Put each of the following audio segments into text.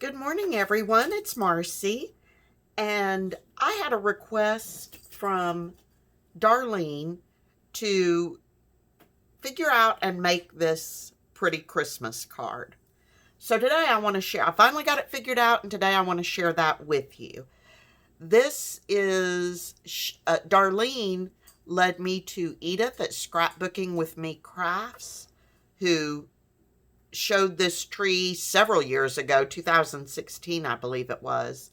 Good morning, everyone. It's Marcy, and I had a request from Darlene to figure out and make this pretty Christmas card. So today I want to share, I finally got it figured out, and today I want to share that with you. This is, Darlene led me to Edith at Scrapbooking with Me Crafts, who showed this tree several years ago, 2016, I believe it was.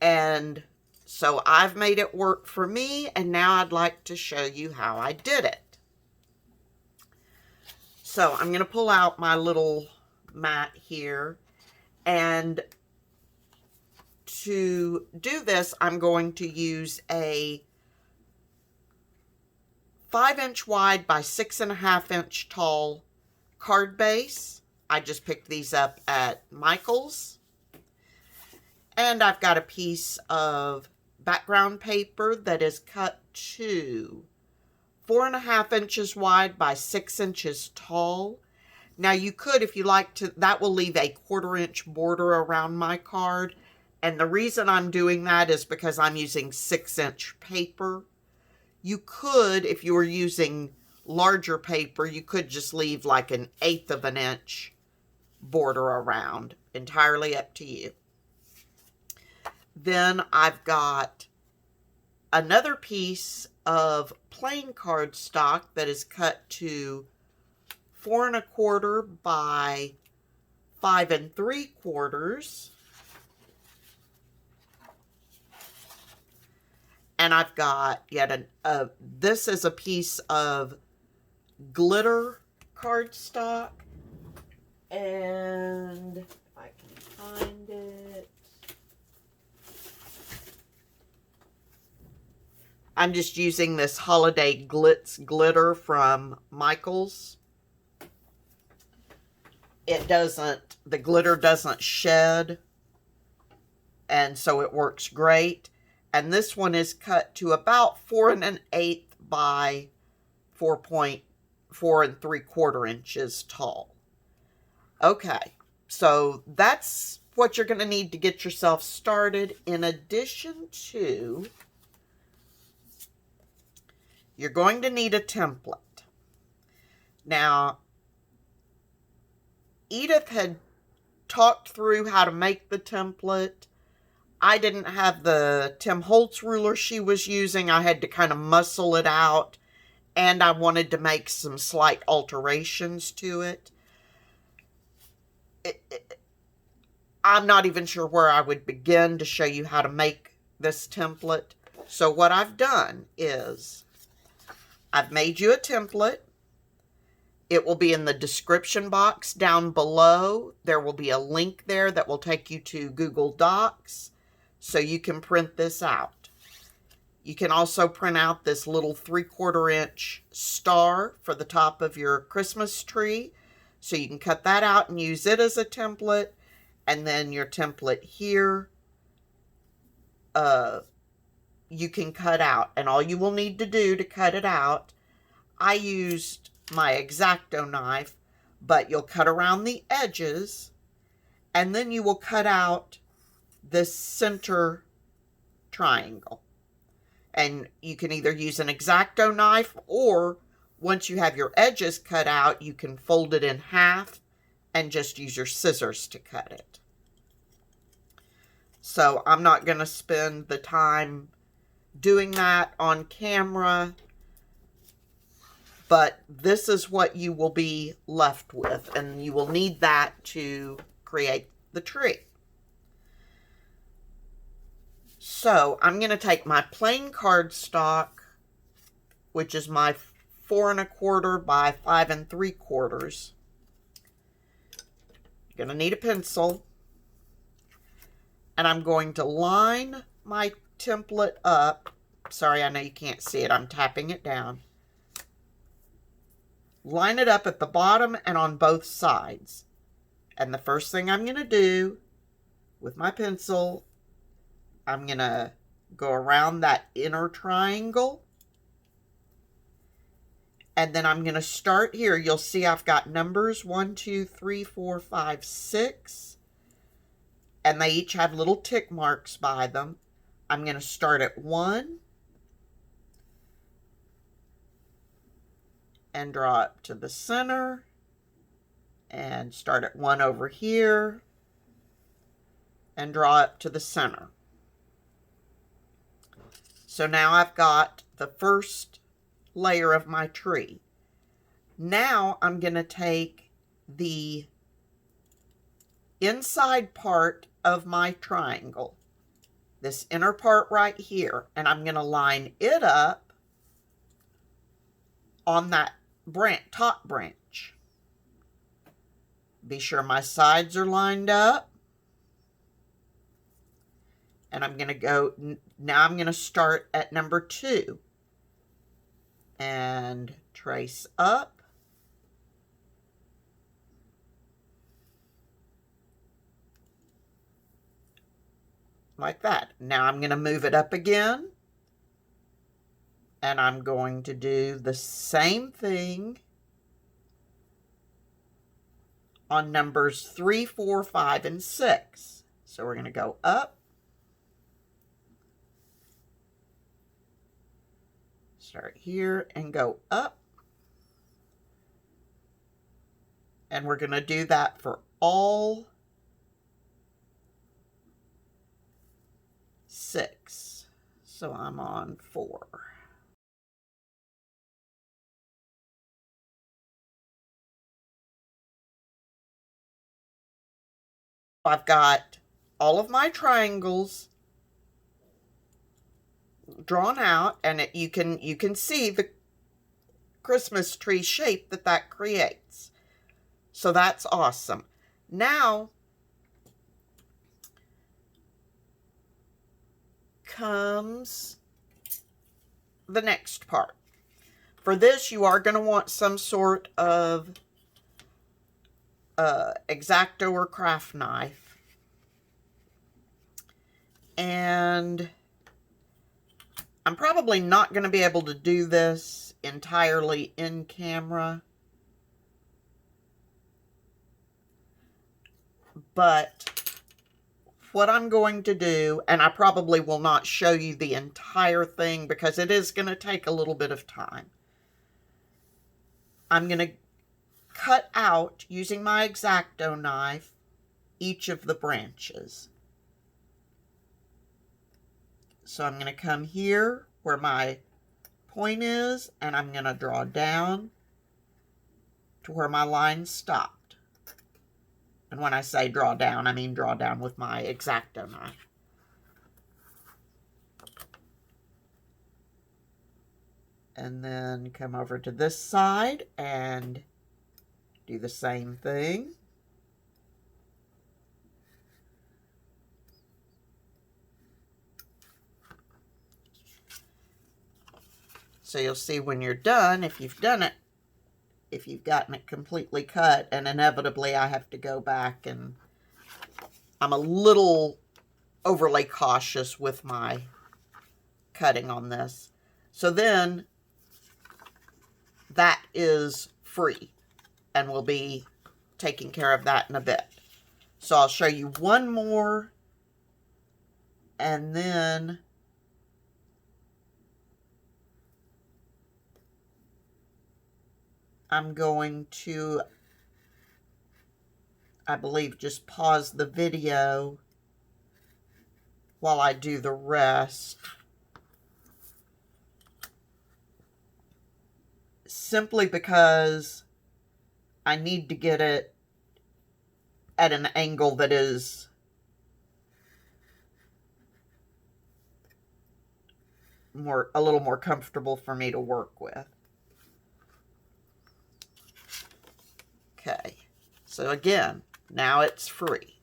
And so I've made it work for me, and now I'd like to show you how I did it. So I'm going to pull out my little mat here, and to do this, I'm going to use a 5-inch wide by 6.5-inch tall card base. I just picked these up at Michael's. And I've got a piece of background paper that is cut to 4.5 inches wide by 6 inches tall. Now you could, if you like to, that will leave a 1/4-inch border around my card. And the reason I'm doing that is because I'm using 6-inch paper. You could, if you were using larger paper, you could just leave like 1/8 of an inch border around. Entirely up to you. Then I've got another piece of plain cardstock that is cut to 4 1/4 by 5 3/4. And I've got yet this is a piece of glitter cardstock, and if I can find it, I'm just using this Holiday Glitz glitter from Michael's. The glitter doesn't shed, and so it works great. And this one is cut to about 4 1/8 by 4 3/4 inches tall. Okay, so that's what you're going to need to get yourself started. In addition to, you're going to need a template. Now, Edith had talked through how to make the template. I didn't have the Tim Holtz ruler she was using. I had to kind of muscle it out, and I wanted to make some slight alterations to it. I'm not even sure where I would begin to show you how to make this template. So what I've done is I've made you a template. It will be in the description box down below. There will be a link there that will take you to Google Docs, so you can print this out. You can also print out this little 3/4 inch star for the top of your Christmas tree. So you can cut that out and use it as a template. And then your template here, you can cut out. And all you will need to do to cut it out, I used my X-Acto knife, but you'll cut around the edges, and then you will cut out this center triangle. And you can either use an X-Acto knife, or once you have your edges cut out, you can fold it in half and just use your scissors to cut it. So I'm not going to spend the time doing that on camera, but this is what you will be left with, and you will need that to create the tree. So I'm going to take my plain cardstock, which is my 4 1/4 by 5 3/4. You're going to need a pencil, and I'm going to line my template up. Sorry, I know you can't see it. I'm tapping it down. Line it up at the bottom and on both sides. And the first thing I'm going to do with my pencil, I'm going to go around that inner triangle. And then I'm going to start here. You'll see I've got numbers 1, 2, 3, 4, 5, 6. and they each have little tick marks by them. I'm going to start at 1 and draw up to the center, and start at 1 over here and draw up to the center. So now I've got the first layer of my tree. Now I'm going to take the inside part of my triangle, this inner part right here, and I'm going to line it up on that top branch. Be sure my sides are lined up. And I'm going to go, now I'm going to start at number 2 and trace up. Like that. Now I'm going to move it up again. And I'm going to do the same thing on numbers 3, 4, 5, and 6. So we're going to go up. Start here and go up. And we're going to do that for all 6. So I'm on 4. I've got all of my triangles drawn out, and you can see the Christmas tree shape that creates. So that's awesome. Now comes the next part. For this, you are going to want some sort of X-Acto or craft knife. And I'm probably not going to be able to do this entirely in camera. But what I'm going to do, and I probably will not show you the entire thing because it is going to take a little bit of time. I'm going to cut out, using my X-Acto knife, each of the branches. So I'm going to come here where my point is, and I'm going to draw down to where my line stopped. And when I say draw down, I mean draw down with my X-Acto knife. And then come over to this side and do the same thing. So you'll see when you're done, if you've done it, if you've gotten it completely cut, and inevitably I have to go back, and I'm a little overly cautious with my cutting on this. So then that is free, and we'll be taking care of that in a bit. So I'll show you one more, and then I'm going to, I believe, just pause the video while I do the rest. Simply because I need to get it at an angle that is a little more comfortable for me to work with. Okay, so again, now it's free.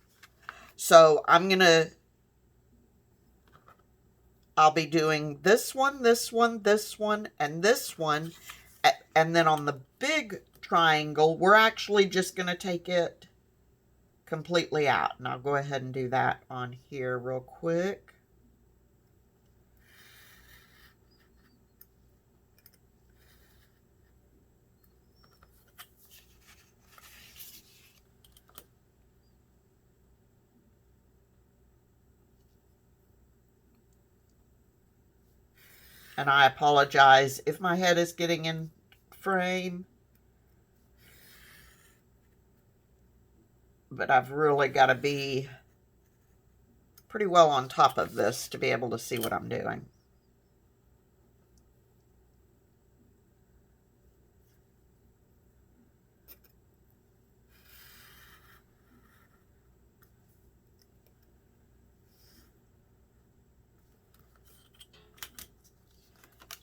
So I'll be doing this one, this one, this one, and this one. And then on the big triangle, we're actually just going to take it completely out. And I'll go ahead and do that on here real quick. And I apologize if my head is getting in frame. But I've really got to be pretty well on top of this to be able to see what I'm doing.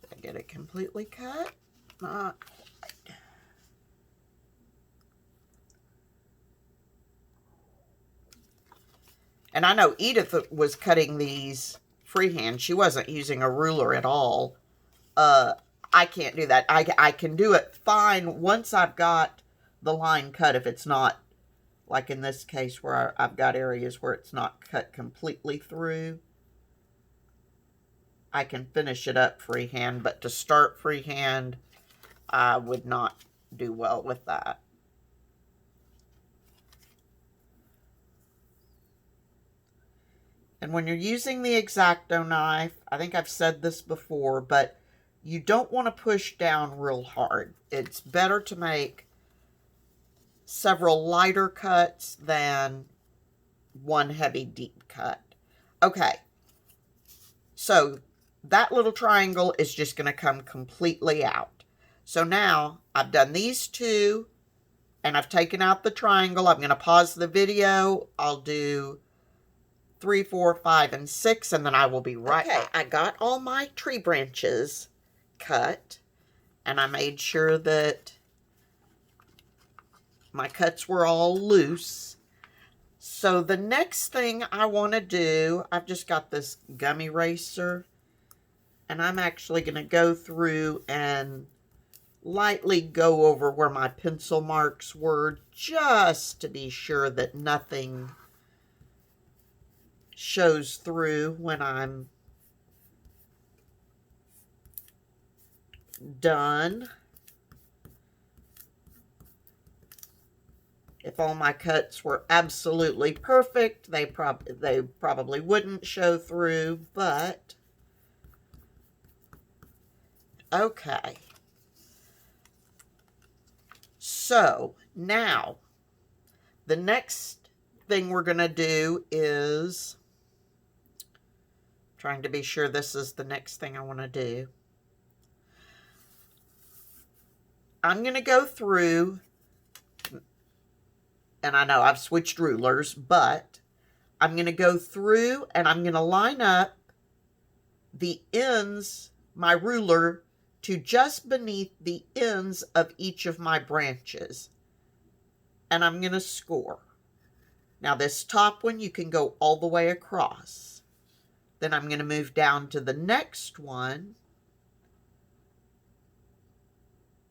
Did I get it completely cut? Not quite. And I know Edith was cutting these freehand. She wasn't using a ruler at all. I can't do that. I can do it fine once I've got the line cut. If it's not, like in this case where I've got areas where it's not cut completely through, I can finish it up freehand. But to start freehand, I would not do well with that. And when you're using the X-Acto knife, I think I've said this before, but you don't want to push down real hard. It's better to make several lighter cuts than one heavy deep cut. Okay, so that little triangle is just going to come completely out. So now I've done these two and I've taken out the triangle. I'm going to pause the video. I'll do 3, 4, 5, and 6, and then I will be right back. I got all my tree branches cut, and I made sure that my cuts were all loose. So the next thing I want to do, I've just got this gum eraser, and I'm actually going to go through and lightly go over where my pencil marks were, just to be sure that nothing shows through when I'm done. If all my cuts were absolutely perfect, they probably wouldn't show through, but okay. So now the next thing we're going to do is, trying to be sure this is the next thing I want to do. I'm going to go through, and I know I've switched rulers, but I'm going to go through and I'm going to line up the ends, my ruler, to just beneath the ends of each of my branches. And I'm going to score. Now this top one, you can go all the way across. Then I'm going to move down to the next one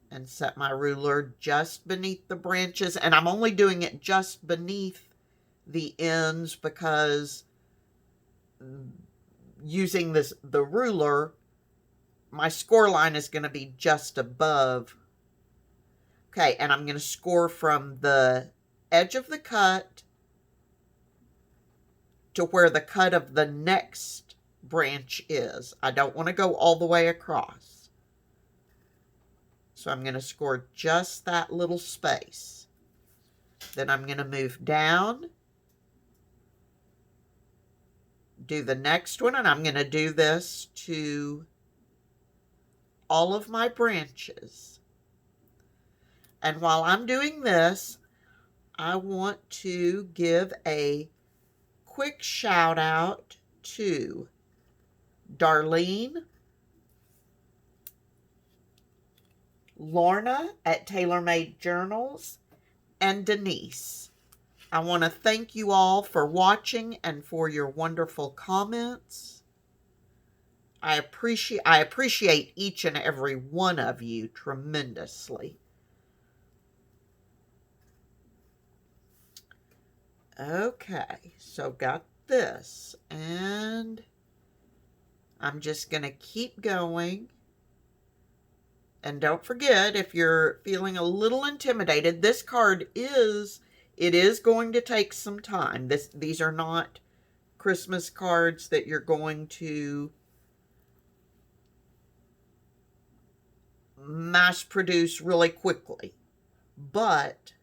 and set my ruler just beneath the branches. And I'm only doing it just beneath the ends because using the ruler, my score line is going to be just above. Okay, and I'm going to score from the edge of the cut to where the cut of the next branch is. I don't want to go all the way across. So I'm going to score just that little space. Then I'm going to move down, do the next one, and I'm going to do this to all of my branches. And while I'm doing this, I want to give a quick shout out to Darlene, Lorna at TaylorMade Journals, and Denise. I want to thank you all for watching and for your wonderful comments. I appreciate each and every one of you tremendously. Okay, so got this, and I'm just going to keep going. And don't forget, if you're feeling a little intimidated, this card is going to take some time. These are not Christmas cards that you're going to mass produce really quickly, but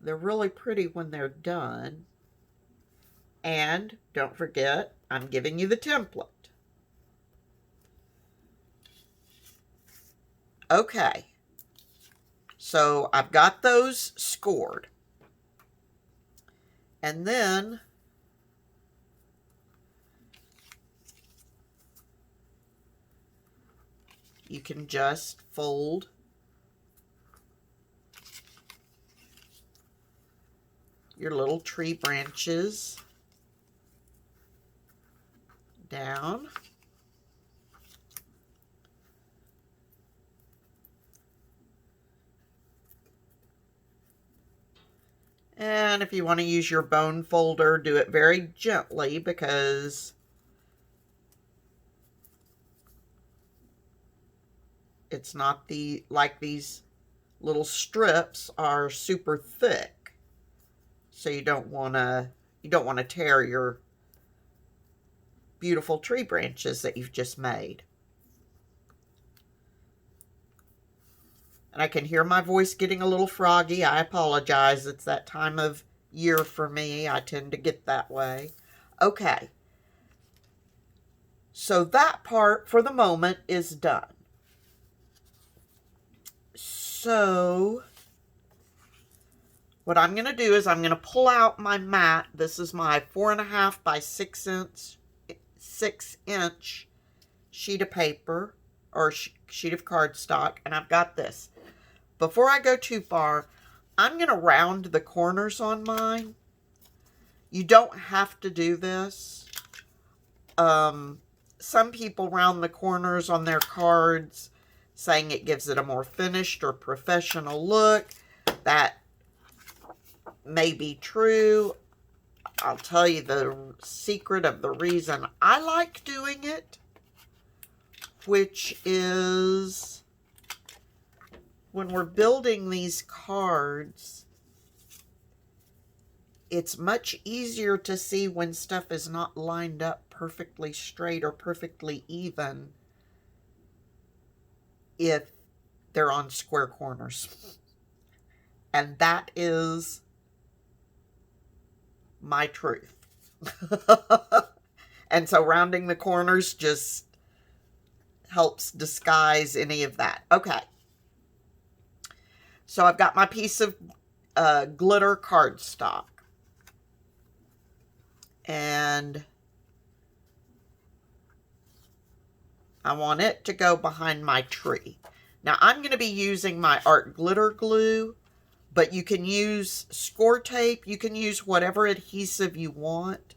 they're really pretty when they're done. And don't forget, I'm giving you the template. Okay, so I've got those scored. And then you can just fold your little tree branches down. And if you want to use your bone folder, do it very gently because it's not like these little strips are super thick. So you don't want to tear your beautiful tree branches that you've just made. And I can hear my voice getting a little froggy. I apologize. It's that time of year for me. I tend to get that way. Okay. So that part, for the moment, is done. So what I'm going to do is I'm going to pull out my mat. This is my 4.5 by 6 inch sheet of paper or sheet of cardstock. And I've got this. Before I go too far, I'm going to round the corners on mine. You don't have to do this. Some people round the corners on their cards, saying it gives it a more finished or professional look. That may be true. I'll tell you the secret of the reason I like doing it, which is when we're building these cards, it's much easier to see when stuff is not lined up perfectly straight or perfectly even if they're on square corners. And that is my truth. And so rounding the corners just helps disguise any of that. Okay. So I've got my piece of glitter cardstock. And I want it to go behind my tree. Now I'm going to be using my art glitter glue, but you can use score tape. You can use whatever adhesive you want.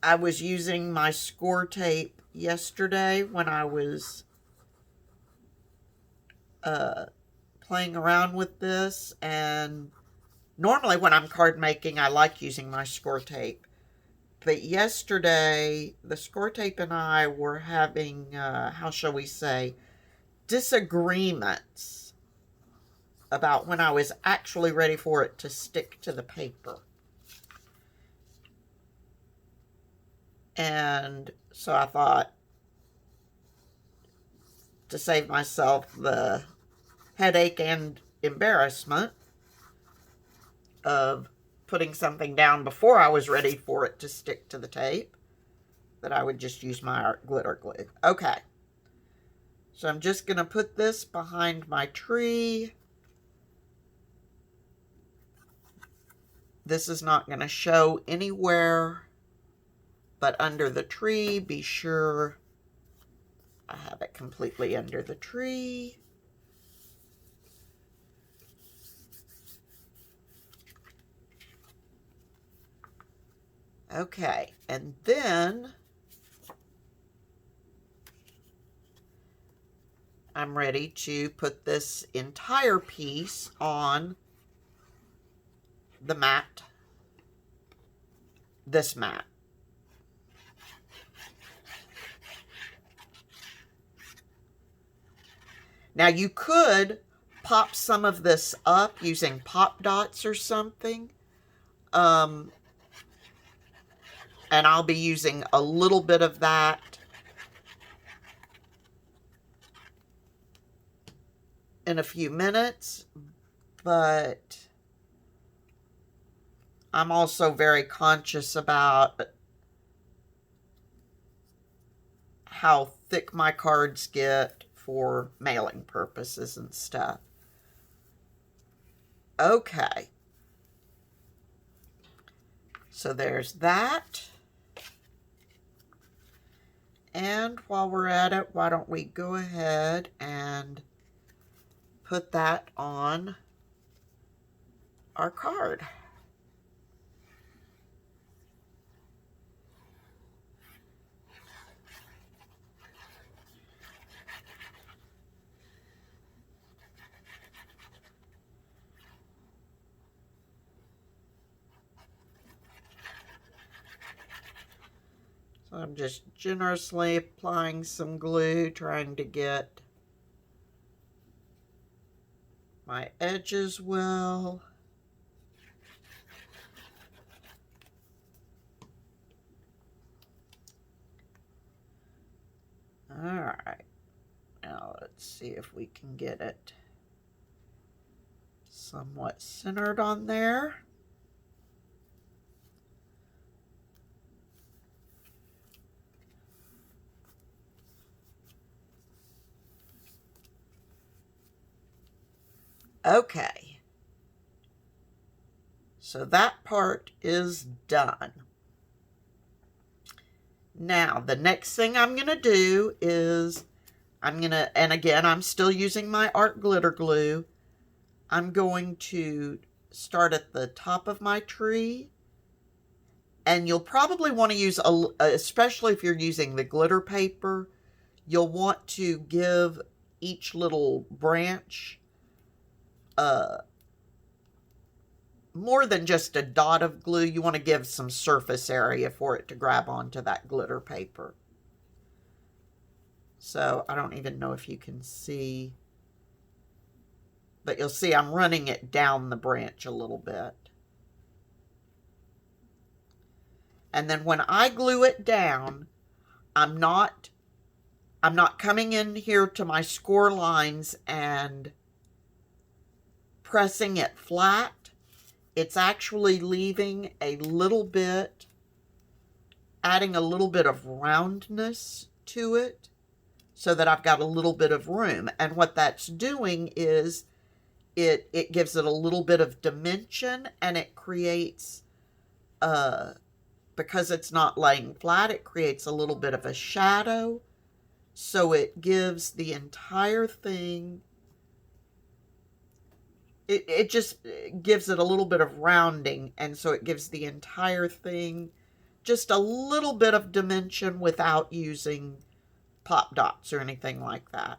I was using my score tape yesterday when I was playing around with this, and normally when I'm card making, I like using my score tape. But yesterday, the score tape and I were having, how shall we say, disagreements about when I was actually ready for it to stick to the paper. And so I thought, to save myself the headache and embarrassment of putting something down before I was ready for it to stick to the tape, that I would just use my art glitter glue. Okay. So I'm just going to put this behind my tree. This is not going to show anywhere but under the tree. Be sure I have it completely under the tree. Okay, and then I'm ready to put this entire piece on the mat, this mat. Now you could pop some of this up using pop dots or something. And I'll be using a little bit of that in a few minutes, but I'm also very conscious about how thick my cards get for mailing purposes and stuff. Okay. So there's that. And while we're at it, why don't we go ahead and put that on our card. So I'm just generously applying some glue, trying to get my edges well. All right, now let's see if we can get it somewhat centered on there. Okay, so that part is done. Now, the next thing I'm going to do is and again, I'm still using my art glitter glue. I'm going to start at the top of my tree. And you'll probably want to use, especially if you're using the glitter paper, you'll want to give each little branch more than just a dot of glue. You want to give some surface area for it to grab onto that glitter paper. So I don't even know if you can see, but you'll see I'm running it down the branch a little bit. And then when I glue it down, I'm not coming in here to my score lines and pressing it flat. It's actually leaving a little bit, adding a little bit of roundness to it so that I've got a little bit of room. And what that's doing is it gives it a little bit of dimension, and it creates, because it's not laying flat, it creates a little bit of a shadow. So it gives the entire thing, it just gives it a little bit of rounding, and so it gives the entire thing just a little bit of dimension without using pop dots or anything like that.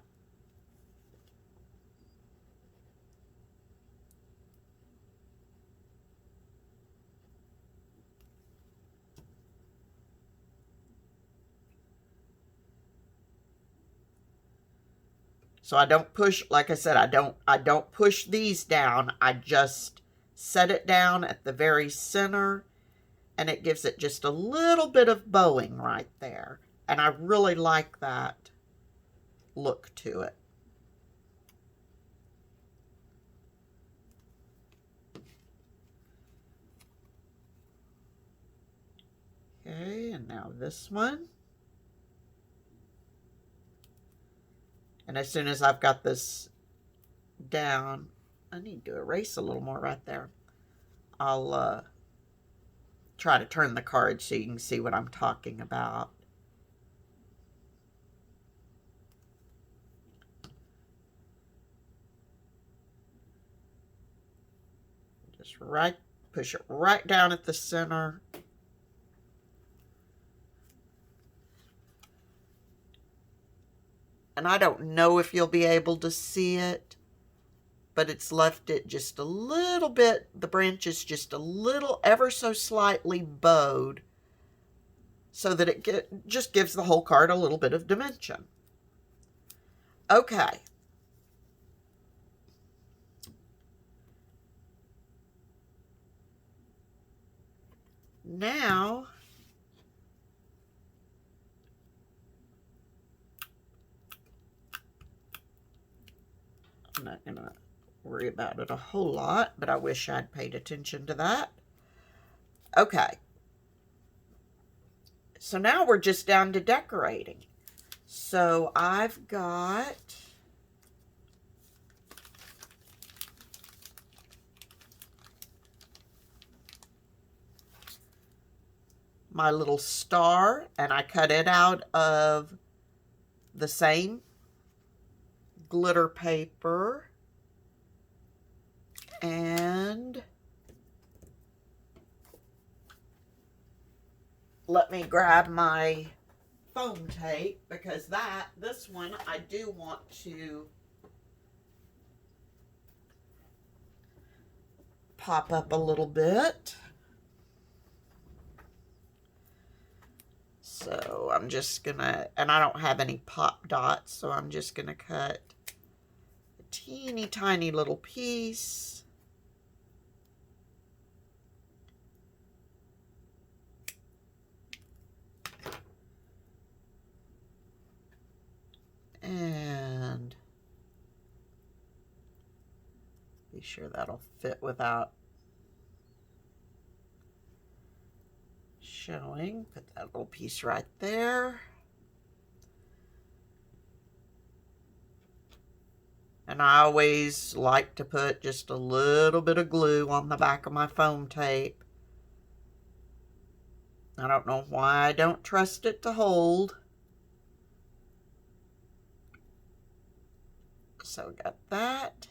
So I don't push, like I said, I don't push these down. I just set it down at the very center, and it gives it just a little bit of bowing right there. And I really like that look to it. Okay, and now this one. And as soon as I've got this down, I need to erase a little more right there. I'll try to turn the card so you can see what I'm talking about. Just push it right down at the center. And I don't know if you'll be able to see it, but it's left it just a little bit, the branch is just a little, ever so slightly bowed, so that it just gives the whole card a little bit of dimension. Okay. Now, I'm not going to worry about it a whole lot, but I wish I'd paid attention to that. Okay. So now we're just down to decorating. So I've got my little star, and I cut it out of the same glitter paper. And let me grab my foam tape, because this one I do want to pop up a little bit. So I'm just gonna, and I don't have any pop dots, so I'm just gonna cut a teeny tiny little piece. And be sure that'll fit without showing. Put that little piece right there. And I always like to put just a little bit of glue on the back of my foam tape. I don't know why I don't trust it to hold. So got that.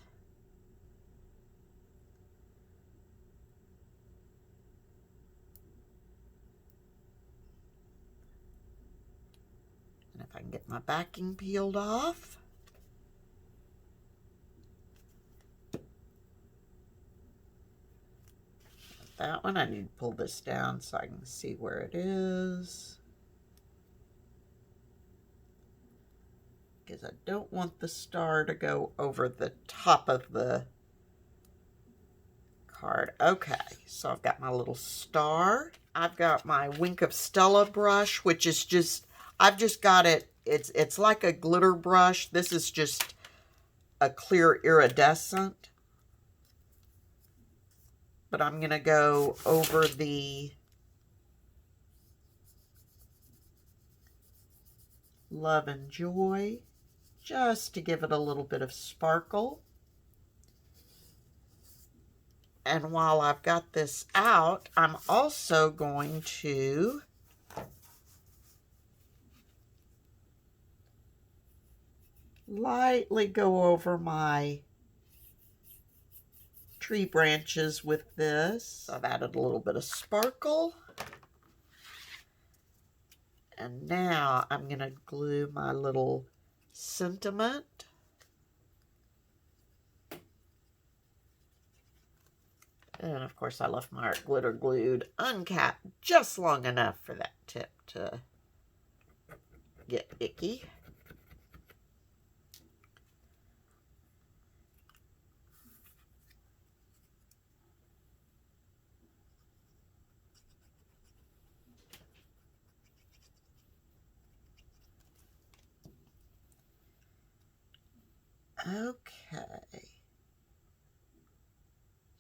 And if I can get my backing peeled off. That one, I need to pull this down so I can see where it is. Because I don't want the star to go over the top of the card. Okay, so I've got my little star. I've got my Wink of Stella brush, which is just, I've just got it, it's like a glitter brush. This is just a clear iridescent. But I'm going to go over the Love and Joy just to give it a little bit of sparkle. And while I've got this out, I'm also going to lightly go over my tree branches with this. I've added a little bit of sparkle. And now I'm going to glue my little sentiment. And of course I left my art glitter glued uncapped just long enough for that tip to get icky. Okay.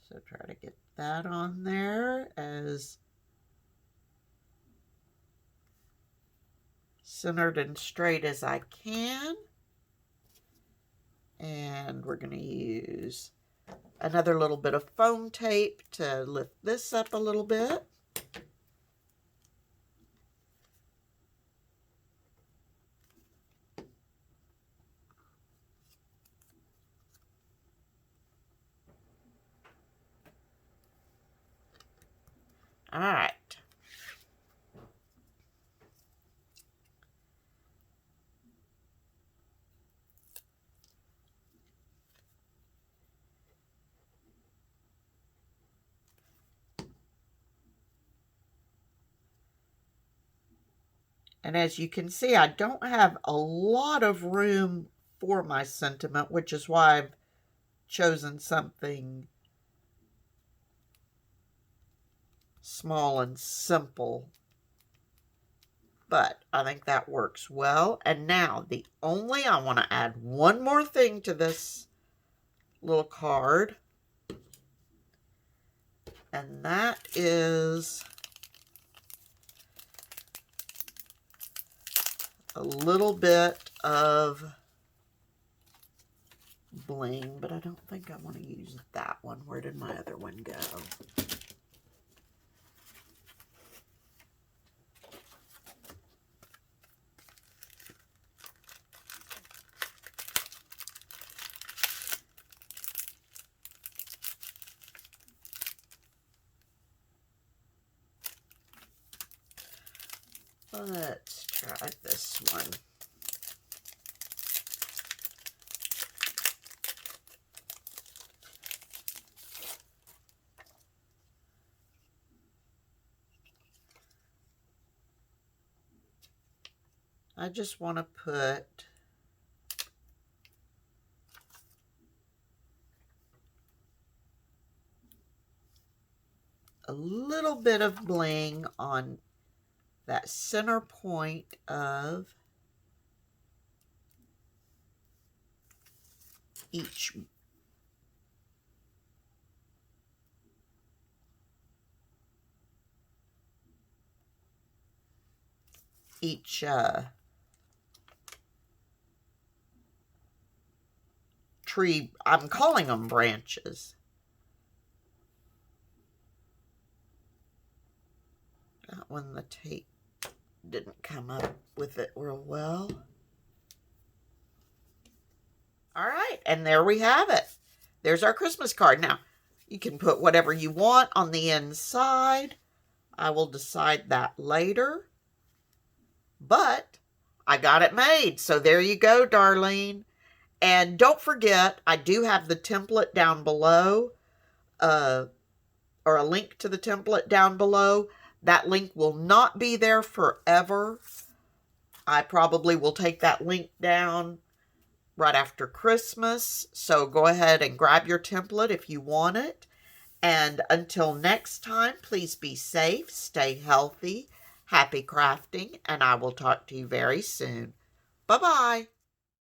So try to get that on there as centered and straight as I can. And we're going to use another little bit of foam tape to lift this up a little bit. All right. And as you can see, I don't have a lot of room for my sentiment, which is why I've chosen something small and simple. But I think that works well. And now I want to add one more thing to this little card. And that is a little bit of bling, but I don't think I want to use that one. Where did my other one go? Let's try this one. I just want to put a little bit of bling on that center point of each tree. I'm calling them branches. That one, the tape didn't come up with it real well. All right, and there we have it. There's our Christmas card. Now, you can put whatever you want on the inside. I will decide that later. But I got it made. So there you go, Darlene. And don't forget, I do have the template down below, or a link to the template down below. That link will not be there forever. I probably will take that link down right after Christmas. So go ahead and grab your template if you want it. And until next time, please be safe, stay healthy, happy crafting, and I will talk to you very soon. Bye-bye.